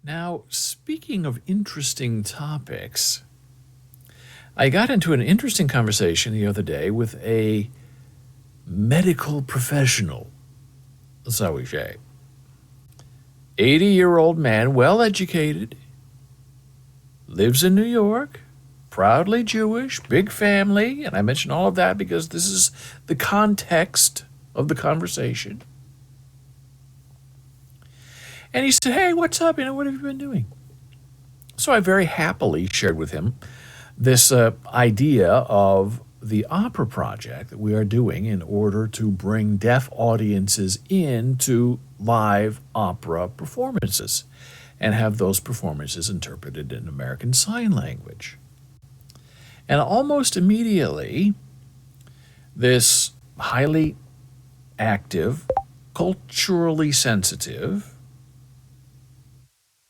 Now, speaking of interesting topics, I got into an interesting conversation the other day with a medical professional, shall we say. 80-year-old man, well educated, lives in New York, proudly Jewish, big family, and I mention all of that because this is the context of the conversation. And he said, hey, what's up? What have you been doing? So I very happily shared with him this idea of the opera project that we are doing in order to bring deaf audiences into live opera performances and have those performances interpreted in American Sign Language. And almost immediately, this highly active, culturally sensitive,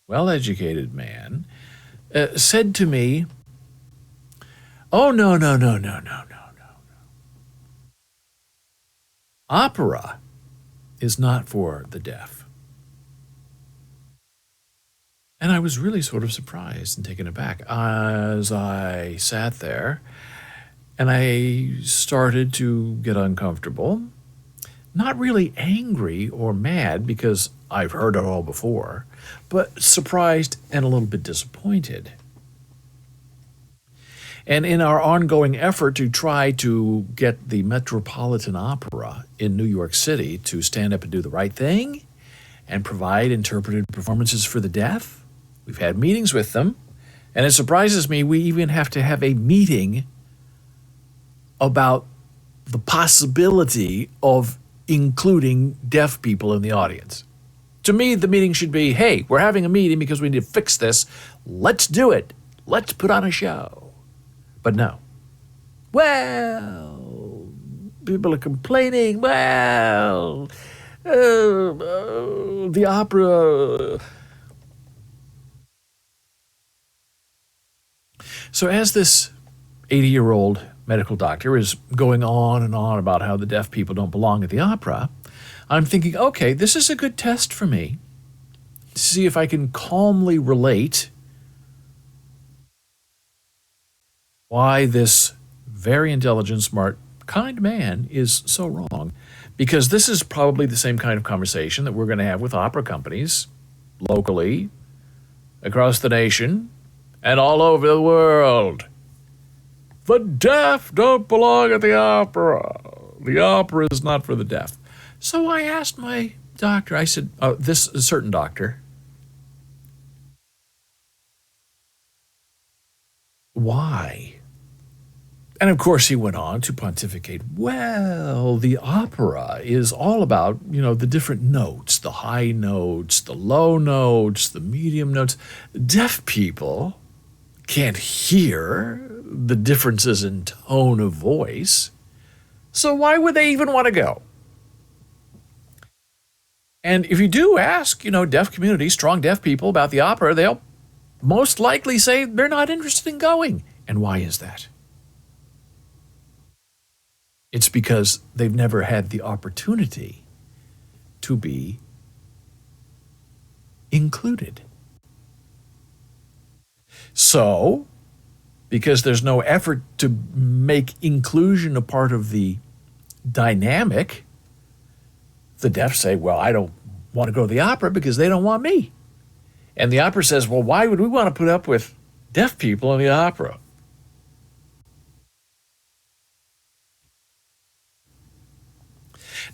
well-educated man said to me, oh, no. Opera is not for the deaf. And I was really sort of surprised and taken aback as I sat there and I started to get uncomfortable. Not really angry or mad because I've heard it all before, but surprised and a little bit disappointed. And in our ongoing effort to try to get the Metropolitan Opera in New York City to stand up and do the right thing and provide interpreted performances for the deaf, we've had meetings with them, and it surprises me we even have to have a meeting about the possibility of including deaf people in the audience. To me, the meeting should be, hey, we're having a meeting because we need to fix this. Let's do it. Let's put on a show. But no. Well, people are complaining. Well, the opera. So as this 80-year-old medical doctor is going on and on about how the deaf people don't belong at the opera, I'm thinking, okay, this is a good test for me to see if I can calmly relate why this very intelligent, smart, kind man is so wrong. Because this is probably the same kind of conversation that we're going to have with opera companies locally, across the nation, and all over the world. The deaf don't belong at the opera. The opera is not for the deaf. So I asked my doctor, I said, this certain doctor, why? And of course he went on to pontificate, well, the opera is all about, the different notes, the high notes, the low notes, the medium notes. Deaf people can't hear the differences in tone of voice, so why would they even want to go? And if you do ask, deaf communities, strong deaf people about the opera, they'll most likely say they're not interested in going. And why is that? It's because they've never had the opportunity to be included. So, because there's no effort to make inclusion a part of the dynamic, the deaf say, well, I don't want to go to the opera because they don't want me. And the opera says, well, why would we want to put up with deaf people in the opera?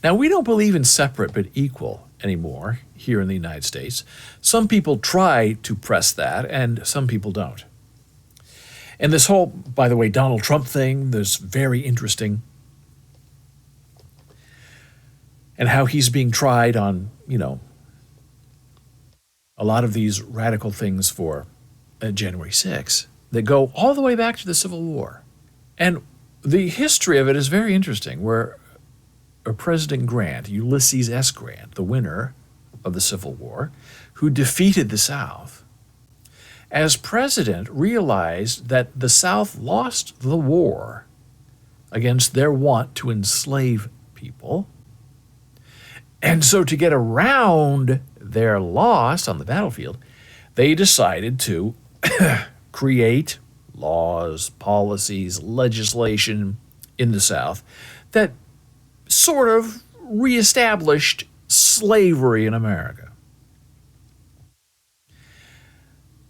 Now, we don't believe in separate but equal anymore here in the United States. Some people try to press that, and some people don't. And this whole, by the way, Donald Trump thing, is very interesting. And how he's being tried on, a lot of these radical things for January 6th that go all the way back to the Civil War. And the history of it is very interesting, where President Grant, Ulysses S. Grant, the winner of the Civil War, who defeated the South, as president realized that the South lost the war against their want to enslave people. And so to get around their loss on the battlefield, they decided to create laws, policies, legislation in the South that sort of reestablished slavery in America.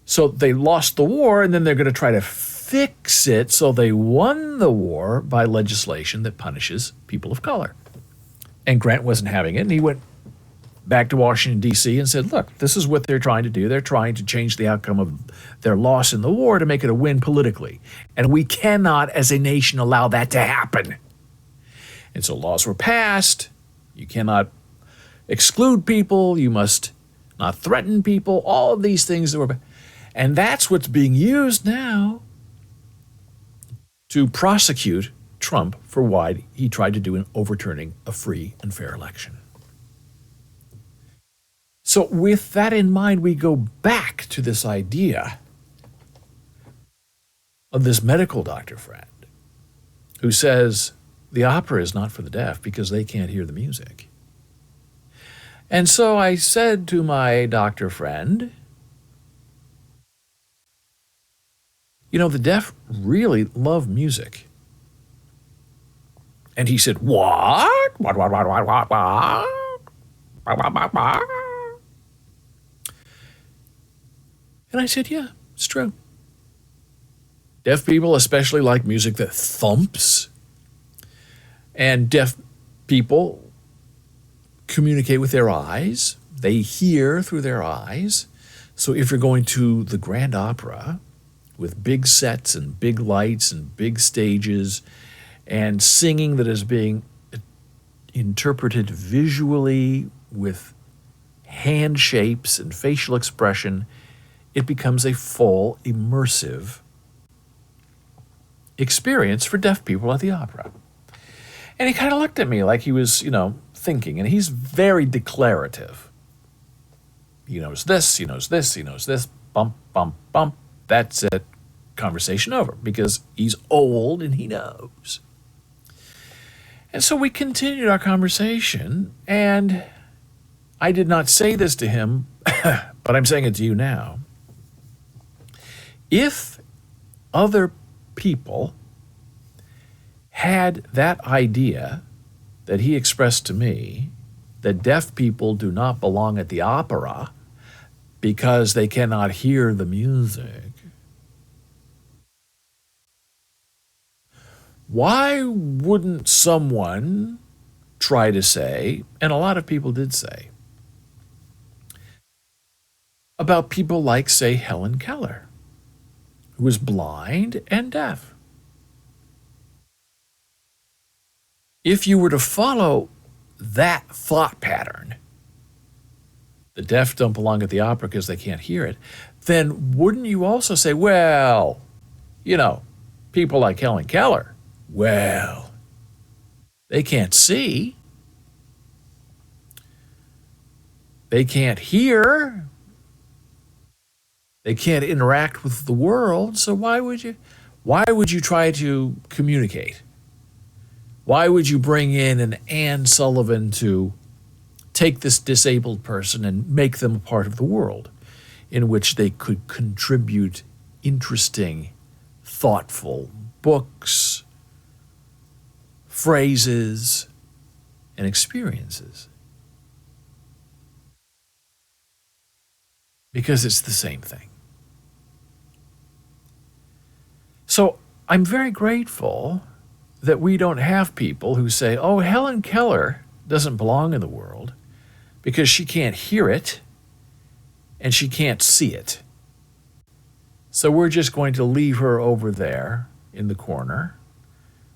So they lost the war, and then they're going to try to fix it. So they won the war by legislation that punishes people of color. And Grant wasn't having it, and he went back to Washington, D.C. and said, look, this is what they're trying to do. They're trying to change the outcome of their loss in the war to make it a win politically. And we cannot, as a nation, allow that to happen. And so laws were passed. You cannot exclude people. You must not threaten people. All of these things that were... And that's what's being used now to prosecute Trump for what he tried to do in overturning a free and fair election. So with that in mind, we go back to this idea of this medical doctor friend who says the opera is not for the deaf because they can't hear the music. And so I said to my doctor friend, you know, the deaf really love music. And he said, what? What? And I said, yeah, it's true. Deaf people especially like music that thumps. And deaf people communicate with their eyes. They hear through their eyes. So if you're going to the Grand Opera with big sets and big lights and big stages and singing that is being interpreted visually with hand shapes and facial expression, it becomes a full, immersive experience for deaf people at the opera. And he kind of looked at me like he was, thinking, and he's very declarative. He knows this, he knows this, he knows this, bump, bump, bump. That's it. Conversation over, because he's old and he knows. And so we continued our conversation, and I did not say this to him, but I'm saying it to you now. If other people had that idea that he expressed to me, that deaf people do not belong at the opera because they cannot hear the music, why wouldn't someone try to say, and a lot of people did say, about people like, say, Helen Keller, who is blind and deaf? If you were to follow that thought pattern, the deaf don't belong at the opera because they can't hear it, then wouldn't you also say, well, people like Helen Keller, well, they can't see, they can't hear, they can't interact with the world, so why would you try to communicate? Why would you bring in an Anne Sullivan to take this disabled person and make them a part of the world in which they could contribute interesting, thoughtful books, phrases, and experiences? Because it's the same thing. So I'm very grateful that we don't have people who say, oh, Helen Keller doesn't belong in the world because she can't hear it and she can't see it. So we're just going to leave her over there in the corner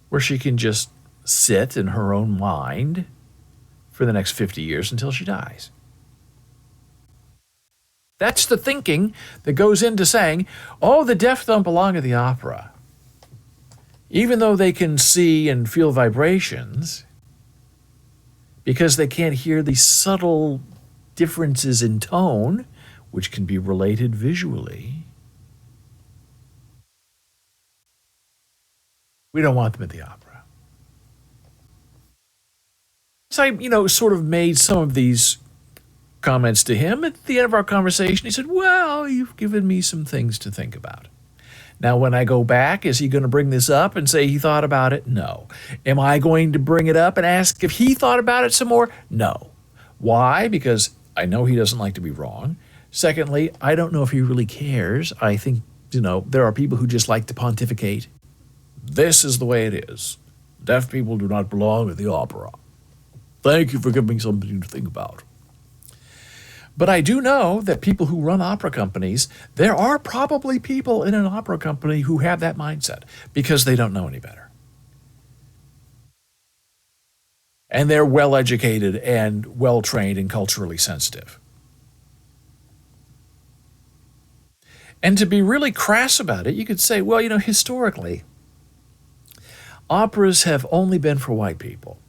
where she can just sit in her own mind for the next 50 years until she dies. That's the thinking that goes into saying, oh, the deaf don't belong at the opera. Even though they can see and feel vibrations, because they can't hear these subtle differences in tone, which can be related visually, we don't want them at the opera. So I, sort of made some of these comments to him at the end of our conversation. He said, well, you've given me some things to think about. Now, when I go back, is he going to bring this up and say he thought about it? No. Am I going to bring it up and ask if he thought about it some more? No. Why? Because I know he doesn't like to be wrong. Secondly, I don't know if he really cares. I think, there are people who just like to pontificate. This is the way it is. Deaf people do not belong at the opera. Thank you for giving me something to think about. But I do know that people who run opera companies, there are probably people in an opera company who have that mindset because they don't know any better. And they're well-educated and well-trained and culturally sensitive. And to be really crass about it, you could say, well, historically, operas have only been for white people.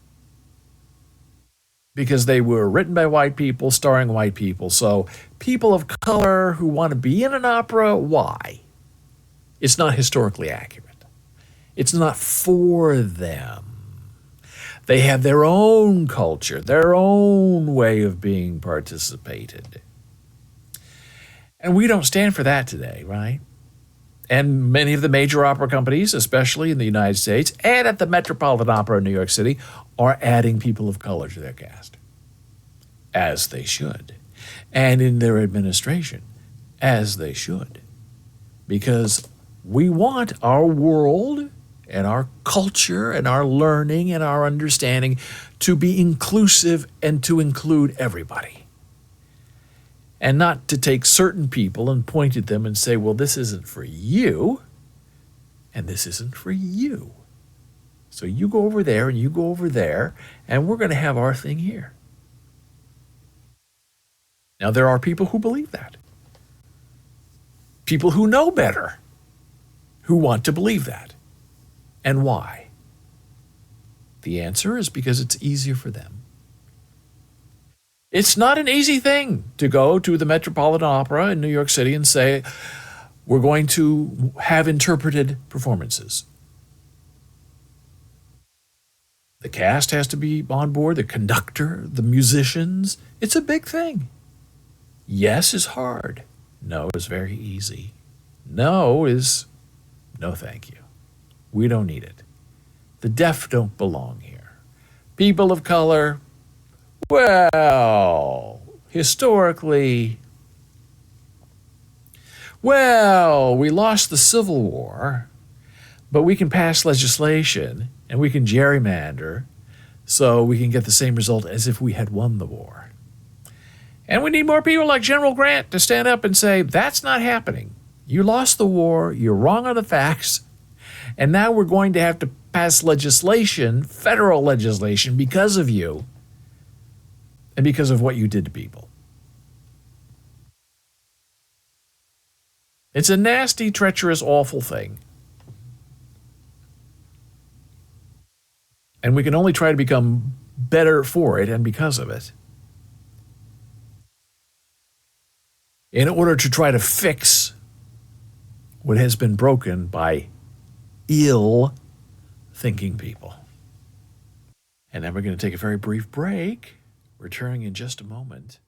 Because they were written by white people, starring white people. So people of color who want to be in an opera, why? It's not historically accurate. It's not for them. They have their own culture, their own way of being participated. And we don't stand for that today, right? And many of the major opera companies, especially in the United States and at the Metropolitan Opera in New York City, are adding people of color to their cast, as they should, and in their administration, as they should, because we want our world and our culture and our learning and our understanding to be inclusive and to include everybody. And not to take certain people and point at them and say, well, this isn't for you, and this isn't for you. So you go over there and you go over there, and we're going to have our thing here. Now, there are people who believe that. People who know better, who want to believe that. And why? The answer is because it's easier for them. It's not an easy thing to go to the Metropolitan Opera in New York City and say, we're going to have interpreted performances. The cast has to be on board, the conductor, the musicians. It's a big thing. Yes is hard. No is very easy. No is no thank you. We don't need it. The deaf don't belong here. People of color, well, historically, we lost the Civil War, but we can pass legislation and we can gerrymander so we can get the same result as if we had won the war. And we need more people like General Grant to stand up and say, that's not happening. You lost the war, you're wrong on the facts, and now we're going to have to pass legislation, federal legislation, because of you and because of what you did to people. It's a nasty, treacherous, awful thing. And we can only try to become better for it and because of it, in order to try to fix what has been broken by ill-thinking people. And then we're going to take a very brief break, returning in just a moment.